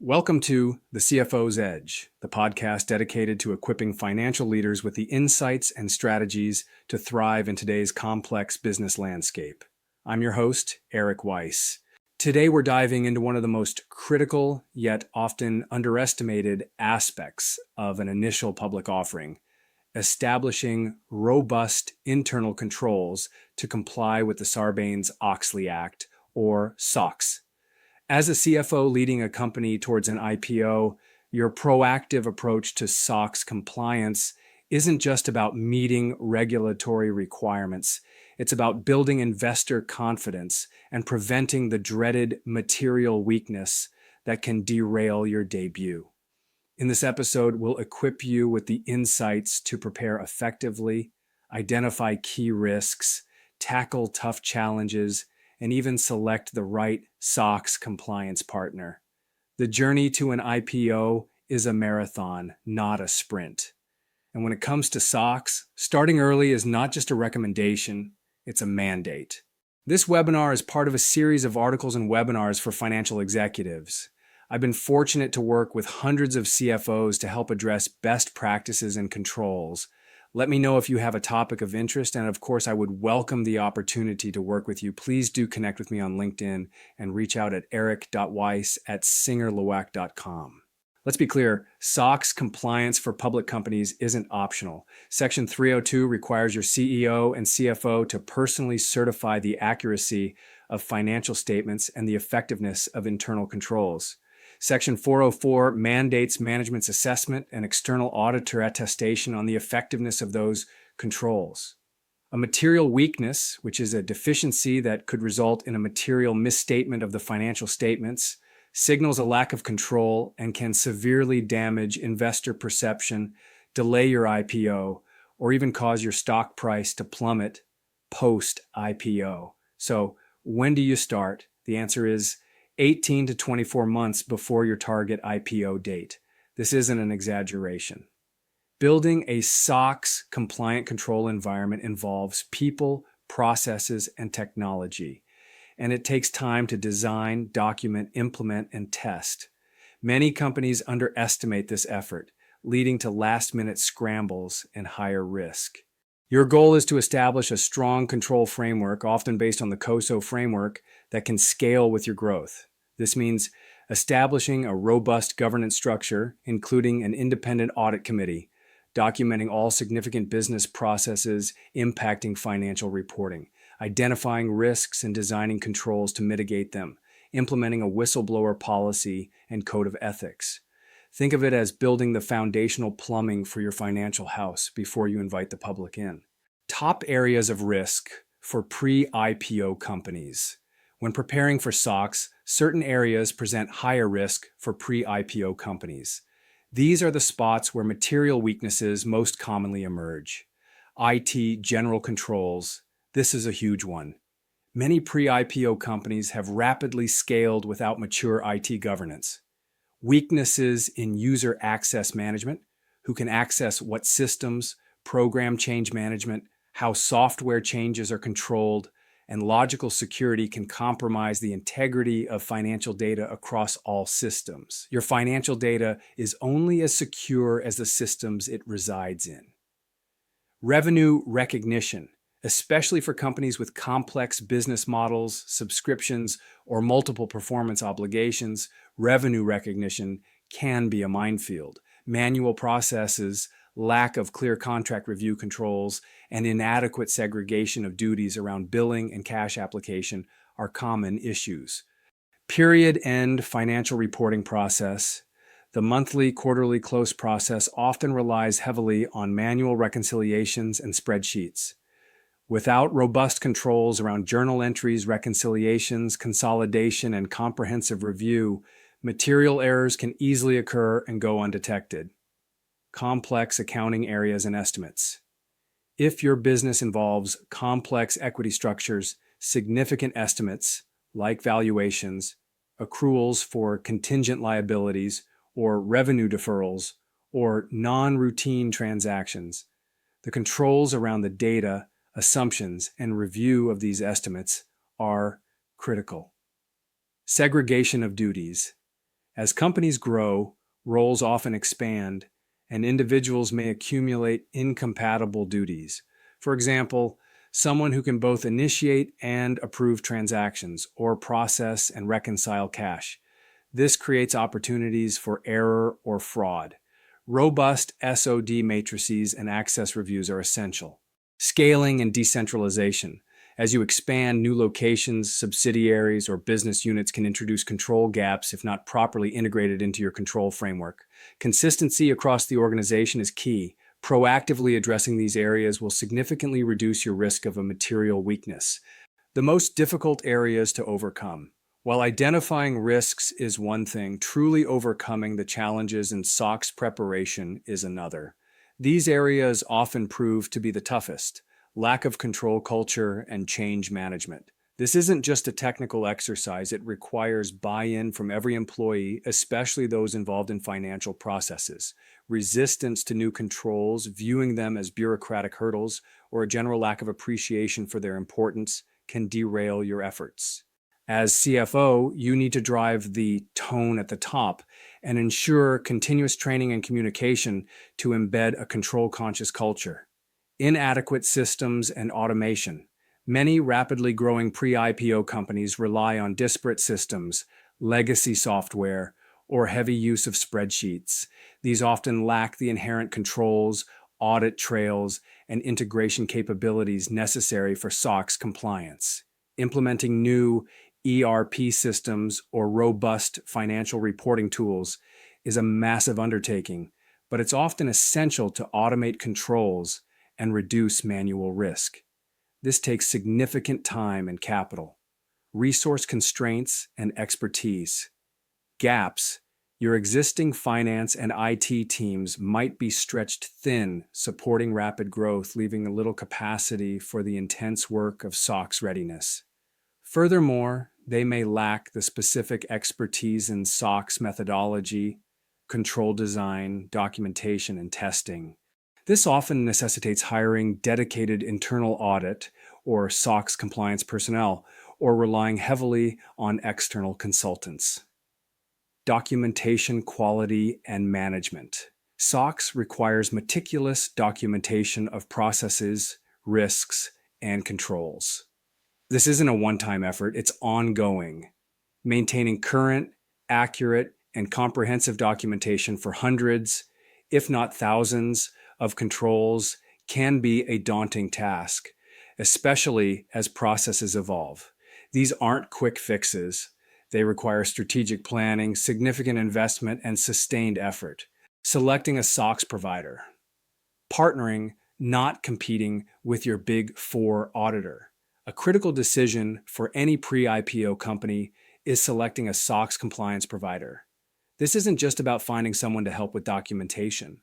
Welcome to The CFO's Edge, the podcast dedicated to equipping financial leaders with the insights and strategies to thrive in today's complex business landscape. I'm your host, Eric Weiss. Today we're diving into one of the most critical yet often underestimated aspects of an initial public offering: establishing robust internal controls to comply with the Sarbanes-Oxley Act, or SOX. As a CFO leading a company towards an IPO, your proactive approach to SOX compliance isn't just about meeting regulatory requirements. It's about building investor confidence and preventing the dreaded material weakness that can derail your debut. In this episode, we'll equip you with the insights to prepare effectively, identify key risks, tackle tough challenges, and even select the right SOX compliance partner. The journey to an IPO is a marathon, not a sprint. And when it comes to SOX, starting early is not just a recommendation, it's a mandate. This webinar is part of a series of articles and webinars for financial executives. I've been fortunate to work with hundreds of CFOs to help address best practices and controls. Let me know if you have a topic of interest, and of course, I would welcome the opportunity to work with you. Please do connect with me on LinkedIn and reach out at eric.weiss@singerlewak.com. Let's be clear, SOX compliance for public companies isn't optional. Section 302 requires your CEO and CFO to personally certify the accuracy of financial statements and the effectiveness of internal controls. Section 404 mandates management's assessment and external auditor attestation on the effectiveness of those controls. A material weakness, which is a deficiency that could result in a material misstatement of the financial statements, signals a lack of control and can severely damage investor perception, delay your IPO, or even cause your stock price to plummet post-IPO. So when do you start? The answer is 18 to 24 months before your target IPO date. This isn't an exaggeration. Building a SOX compliant control environment involves people, processes, and technology, and it takes time to design, document, implement, and test. Many companies underestimate this effort, leading to last-minute scrambles and higher risk. Your goal is to establish a strong control framework, often based on the COSO framework, that can scale with your growth. This means establishing a robust governance structure, including an independent audit committee, documenting all significant business processes impacting financial reporting, identifying risks and designing controls to mitigate them, implementing a whistleblower policy and code of ethics. Think of it as building the foundational plumbing for your financial house before you invite the public in. Top areas of risk for pre-IPO companies. When preparing for SOX, certain areas present higher risk for pre-IPO companies. These are the spots where material weaknesses most commonly emerge. IT general controls. This is a huge one. Many pre-IPO companies have rapidly scaled without mature IT governance. Weaknesses in user access management, who can access what systems, program change management, how software changes are controlled, and logical security can compromise the integrity of financial data across all systems. Your financial data is only as secure as the systems it resides in. Revenue recognition, especially for companies with complex business models, subscriptions, or multiple performance obligations, revenue recognition can be a minefield. Manual processes, lack of clear contract review controls, and inadequate segregation of duties around billing and cash application are common issues. Period-end financial reporting process. The monthly, quarterly close process often relies heavily on manual reconciliations and spreadsheets. Without robust controls around journal entries, reconciliations, consolidation, and comprehensive review, material errors can easily occur and go undetected. Complex accounting areas and estimates. If your business involves complex equity structures, significant estimates, like valuations, accruals for contingent liabilities, or revenue deferrals, or non-routine transactions, the controls around the data, assumptions, and review of these estimates are critical. Segregation of duties. As companies grow, roles often expand, and individuals may accumulate incompatible duties. For example, someone who can both initiate and approve transactions or process and reconcile cash. This creates opportunities for error or fraud. Robust SOD matrices and access reviews are essential. Scaling and decentralization. As you expand, new locations, subsidiaries, or business units can introduce control gaps if not properly integrated into your control framework. Consistency across the organization is key. Proactively addressing these areas will significantly reduce your risk of a material weakness. The most difficult areas to overcome. While identifying risks is one thing, truly overcoming the challenges in SOX preparation is another. These areas often prove to be the toughest: lack of control culture and change management. This isn't just a technical exercise, it requires buy-in from every employee, especially those involved in financial processes. Resistance to new controls, viewing them as bureaucratic hurdles, or a general lack of appreciation for their importance can derail your efforts. As CFO, you need to drive the tone at the top and ensure continuous training and communication to embed a control-conscious culture. Inadequate systems and automation. Many rapidly growing pre-IPO companies rely on disparate systems, legacy software, or heavy use of spreadsheets. These often lack the inherent controls, audit trails, and integration capabilities necessary for SOX compliance. Implementing new ERP systems or robust financial reporting tools is a massive undertaking, but it's often essential to automate controls and reduce manual risk. This takes significant time and capital. Resource constraints and expertise. Gaps. Your existing finance and IT teams might be stretched thin, supporting rapid growth, leaving a little capacity for the intense work of SOX readiness. Furthermore, they may lack the specific expertise in SOX methodology, control design, documentation, and testing. This often necessitates hiring dedicated internal audit or SOX compliance personnel, or relying heavily on external consultants. Documentation quality and management. SOX requires meticulous documentation of processes, risks, and controls. This isn't a one-time effort, it's ongoing. Maintaining current, accurate, and comprehensive documentation for hundreds, if not thousands, of controls can be a daunting task, especially as processes evolve. These aren't quick fixes. They require strategic planning, significant investment, and sustained effort. Selecting a SOX provider. Partnering, not competing with your Big Four auditor. A critical decision for any pre-IPO company is selecting a SOX compliance provider. This isn't just about finding someone to help with documentation.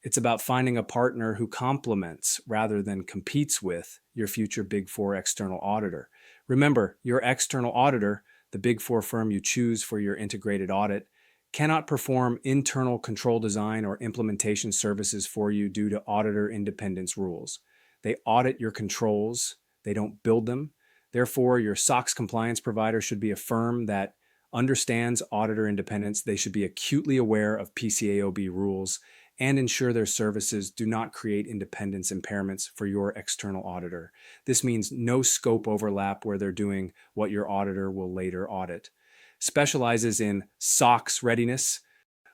It's about finding a partner who complements rather than competes with your future Big Four external auditor. Remember, your external auditor, the Big Four firm you choose for your integrated audit, cannot perform internal control design or implementation services for you due to auditor independence rules. They audit your controls, they don't build them. Therefore, your SOX compliance provider should be a firm that understands auditor independence. They should be acutely aware of PCAOB rules and ensure their services do not create independence impairments for your external auditor. This means no scope overlap where they're doing what your auditor will later audit. Specializes in SOX readiness.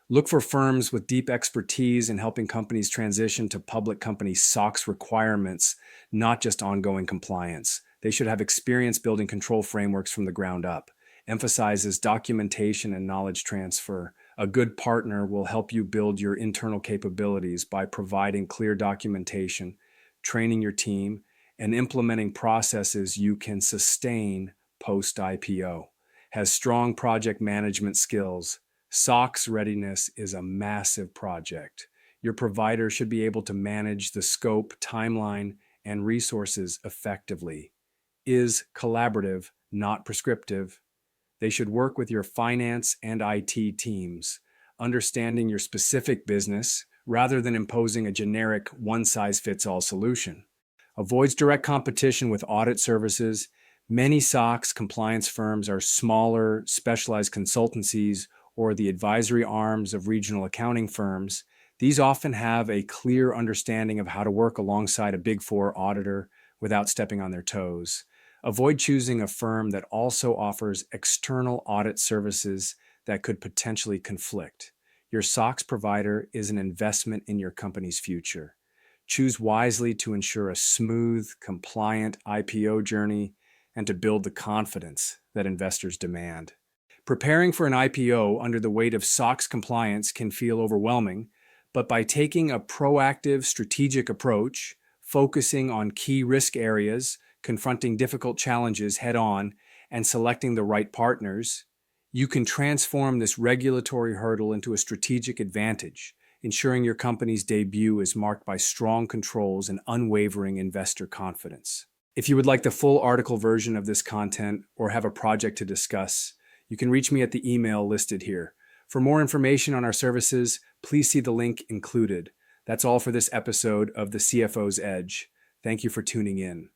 Look for firms with deep expertise in helping companies transition to public company SOX requirements, not just ongoing compliance. They should have experience building control frameworks from the ground up. Emphasizes documentation and knowledge transfer. A good partner will help you build your internal capabilities by providing clear documentation, training your team, and implementing processes you can sustain post-IPO. Has strong project management skills. SOX readiness is a massive project. Your provider should be able to manage the scope, timeline, and resources effectively. Is collaborative, not prescriptive. They should work with your finance and IT teams, understanding your specific business rather than imposing a generic one-size-fits-all solution. Avoids direct competition with audit services. Many SOX compliance firms are smaller, specialized consultancies or the advisory arms of regional accounting firms, these often have a clear understanding of how to work alongside a Big Four auditor without stepping on their toes. Avoid choosing a firm that also offers external audit services that could potentially conflict. Your SOX provider is an investment in your company's future. Choose wisely to ensure a smooth, compliant IPO journey and to build the confidence that investors demand. Preparing for an IPO under the weight of SOX compliance can feel overwhelming, but by taking a proactive, strategic approach, focusing on key risk areas, confronting difficult challenges head on, and selecting the right partners, you can transform this regulatory hurdle into a strategic advantage, ensuring your company's debut is marked by strong controls and unwavering investor confidence. If you would like the full article version of this content or have a project to discuss, you can reach me at the email listed here. For more information on our services, please see the link included. That's all for this episode of the CFO's Edge. Thank you for tuning in.